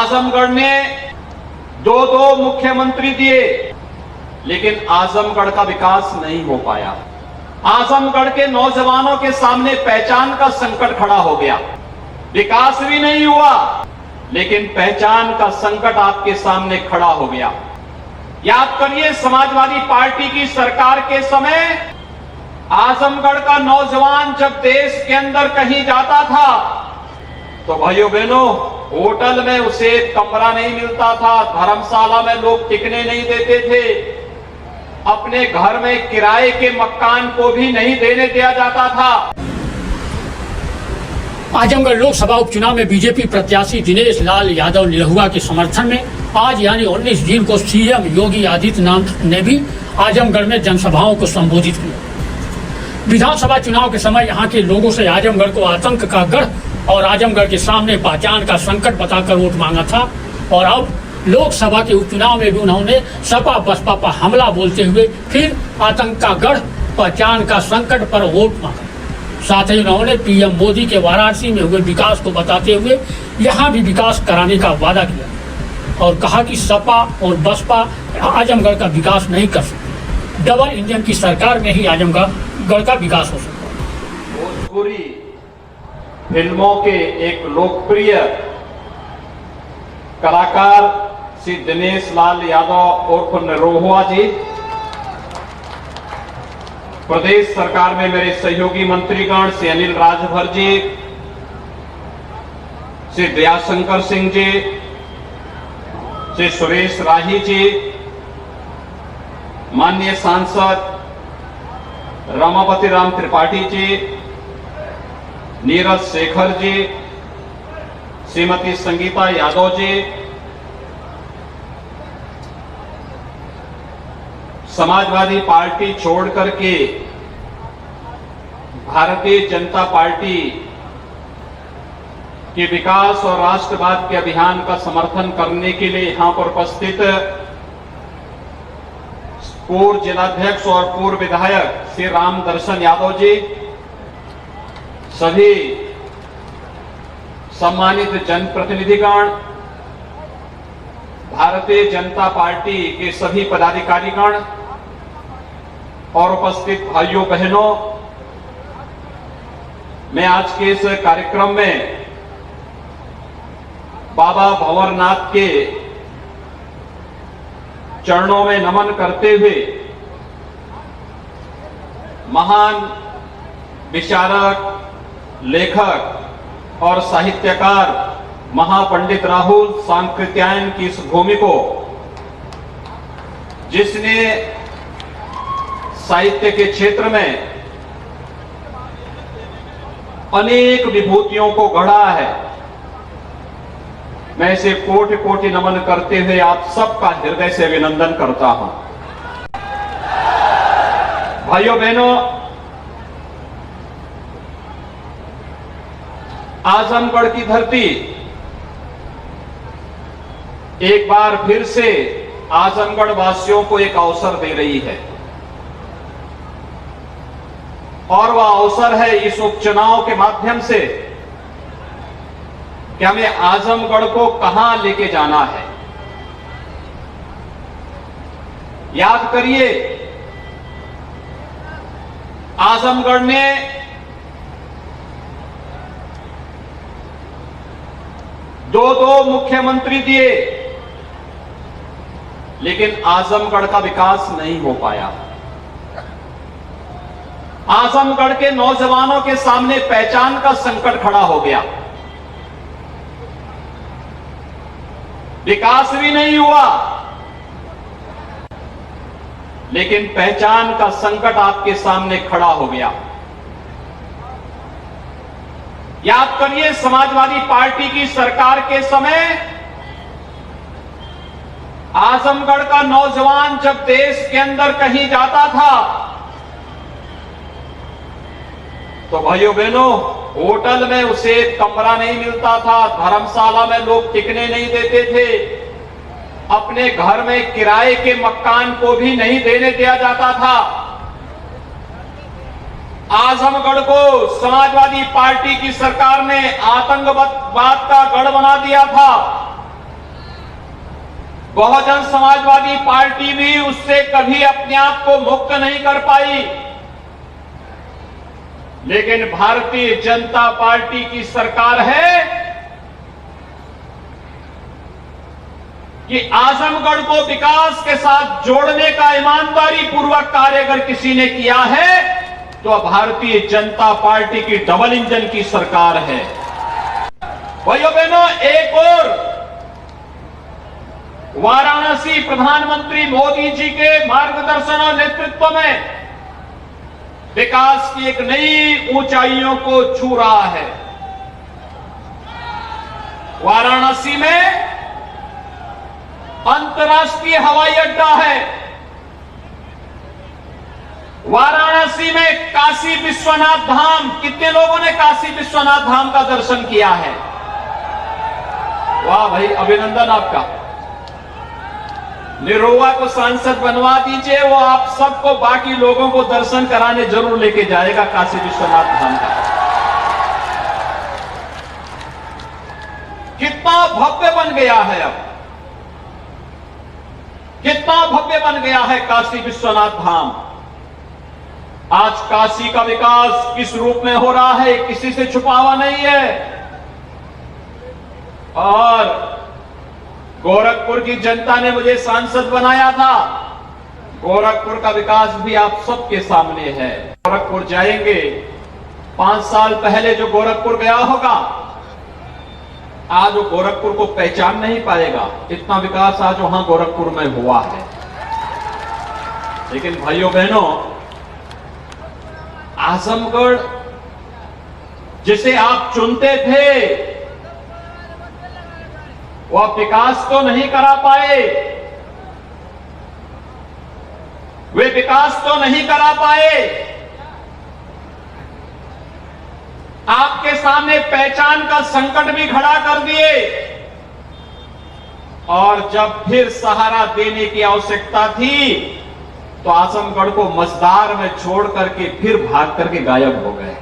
आजमगढ़ ने दो मुख्यमंत्री दिए, लेकिन आजमगढ़ का विकास नहीं हो पाया। आजमगढ़ के नौजवानों के सामने पहचान का संकट खड़ा हो गया। विकास भी नहीं हुआ, लेकिन पहचान का संकट आपके सामने खड़ा हो गया। याद करिए, समाजवादी पार्टी की सरकार के समय आजमगढ़ का नौजवान जब देश के अंदर कहीं जाता था तो भाइयों बहनों, होटल में उसे कमरा नहीं मिलता था, धर्मशाला में लोग टिकने नहीं देते थे, अपने घर में किराए के मकान को भी नहीं देने दिया जाता था। आजमगढ़ लोकसभा उपचुनाव में बीजेपी प्रत्याशी दिनेश लाल यादव निरहुआ के समर्थन में आज यानी 19 जून को सीएम योगी आदित्यनाथ ने भी आजमगढ़ में जनसभाओं को संबोधित किया। विधानसभा चुनाव के समय यहां के लोगों से आजमगढ़ को आतंक का गढ़ और आजमगढ़ के सामने पहचान का संकट बताकर वोट मांगा था, और अब लोकसभा के उपचुनाव में भी उन्होंने सपा बसपा पर हमला बोलते हुए फिर आतंक का गढ़, पहचान का संकट पर वोट मांगा। साथ ही उन्होंने पीएम मोदी के वाराणसी में हुए विकास को बताते हुए यहाँ भी विकास कराने का वादा किया और कहा कि सपा और बसपा आजमगढ़ का विकास नहीं कर सकते, डबल इंजन की सरकार में ही आजमगढ़ का विकास हो सकता है। भोजपुरी फिल्मों के एक लोकप्रिय कलाकार श्री दिनेश लाल यादव उर्फ निरहुआ जी प्रदेश सरकार में मेरे सहयोगी मंत्रीगण श्री अनिल राजभर जी, श्री दयाशंकर सिंह जी, श्री सुरेश राही जी, माननीय सांसद रमापति राम त्रिपाठी जी, नीरज शेखर जी, श्रीमती संगीता यादव जी, समाजवादी पार्टी छोड़ करके भारतीय जनता पार्टी के विकास और राष्ट्रवाद के अभियान का समर्थन करने के लिए यहां पर उपस्थित पूर्व जिलाध्यक्ष और पूर्व विधायक श्री राम दर्शन यादव जी, सभी सम्मानित जनप्रतिनिधिगण, भारतीय जनता पार्टी के सभी पदाधिकारीगण और उपस्थित भाइयों बहनों, मैं आज के इस कार्यक्रम में बाबा भंवरनाथ के चरणों में नमन करते हुए महान विचारक, लेखक और साहित्यकार महापंडित राहुल सांकृत्यायन की इस भूमि को, जिसने साहित्य के क्षेत्र में अनेक विभूतियों को गढ़ा है, मैं इसे कोटि कोटि नमन करते हुए आप सबका हृदय से अभिनंदन करता हूं। भाइयों बहनों, आजमगढ़ की धरती एक बार फिर से आजमगढ़ वासियों को एक अवसर दे रही है, और वह अवसर है इस उपचुनाव के माध्यम से कि हमें आजमगढ़ को कहां लेके जाना है। याद करिए, आजमगढ़ ने दो मुख्यमंत्री दिए, लेकिन आजमगढ़ का विकास नहीं हो पाया। आजमगढ़ के नौजवानों के सामने पहचान का संकट खड़ा हो गया। विकास भी नहीं हुआ, लेकिन पहचान का संकट आपके सामने खड़ा हो गया। याद करिए, समाजवादी पार्टी की सरकार के समय आजमगढ़ का नौजवान जब देश के अंदर कहीं जाता था तो भाइयों बहनों, होटल में उसे कमरा नहीं मिलता था, धर्मशाला में लोग टिकने नहीं देते थे, अपने घर में किराए के मकान को भी नहीं देने दिया जाता था। आजमगढ़ को समाजवादी पार्टी की सरकार ने आतंकवाद का गढ़ बना दिया था, बहुजन समाजवादी पार्टी भी उससे कभी अपने आप को मुक्त नहीं कर पाई। लेकिन भारतीय जनता पार्टी की सरकार है कि आजमगढ़ को विकास के साथ जोड़ने का ईमानदारी पूर्वक कार्य अगर किसी ने किया है तो भारतीय जनता पार्टी की डबल इंजन की सरकार है। भाइयों बहनों, एक और वाराणसी प्रधानमंत्री मोदी जी के मार्गदर्शन और नेतृत्व में विकास की एक नई ऊंचाइयों को छू रहा है। वाराणसी में अंतर्राष्ट्रीय हवाई अड्डा है। वाराणसी में काशी विश्वनाथ धाम, कितने लोगों ने काशी विश्वनाथ धाम का दर्शन किया है? वाह भाई, अभिनंदन आपका। निरोवा को सांसद बनवा दीजिए, वो आप सबको बाकी लोगों को दर्शन कराने जरूर लेके जाएगा काशी विश्वनाथ धाम का। कितना भव्य बन गया है, अब कितना भव्य बन गया है काशी विश्वनाथ धाम। आज काशी का विकास किस रूप में हो रहा है किसी से छुपा हुआ नहीं है। और गोरखपुर की जनता ने मुझे सांसद बनाया था। गोरखपुर का विकास भी आप सबके सामने है। गोरखपुर जाएंगे, 5 साल पहले जो गोरखपुर गया होगा आज वो गोरखपुर को पहचान नहीं पाएगा। इतना विकास आज वहां गोरखपुर में हुआ है। लेकिन भाइयों बहनों, आजमगढ़ जिसे आप चुनते थे वह विकास तो नहीं करा पाए, वे विकास तो नहीं करा पाए। आपके सामने पहचान का संकट भी खड़ा कर दिए। और जब फिर सहारा देने की आवश्यकता थी तो आजमगढ़ को मझधार में छोड़ करके फिर भाग करके गायब हो गए।